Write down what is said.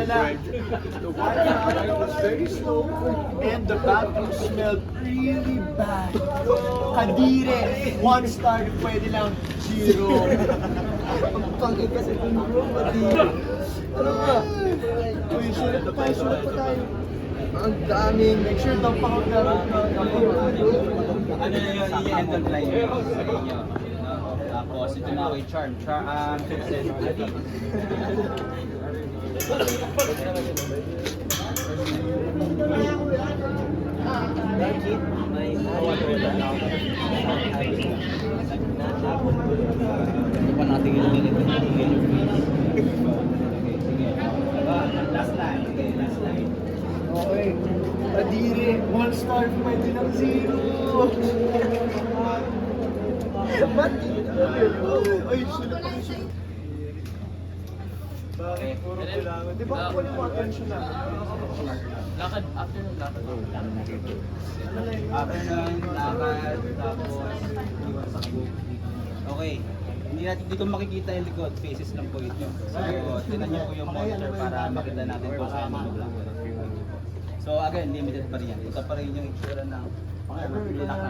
wala. The water was very slow and the bathroom smelled really bad. Kadire, 1 star, pwede lang 0. Ang pangit kasi kung bro, kadire. Ano ba? Uy, sulat pa tayo. Ang daming, make sure daw pa ako Ano na yun, i-end line yun sa inyo. Tapos ito na ako yung charm. Fixed ito pa natin ilagay ito. Last line. Okay, last line. Okay. Kadire, 1 star, pwede lang 0. Ba't ay, sulat pa siya. Bakit? Puro kailangan. Di ba kunin mo attention namin? Lakad, after ng lakad. After nun, lakad, tapos iwan sa kabuk. Okay. Hindi ko makikita yung likod, faces lang po ito. So, tinan niyo po yung monitor para makita natin kung saan yung mag-lakad. So again, limited pa rin yan. Ito pa rin yung itsura ng pinaka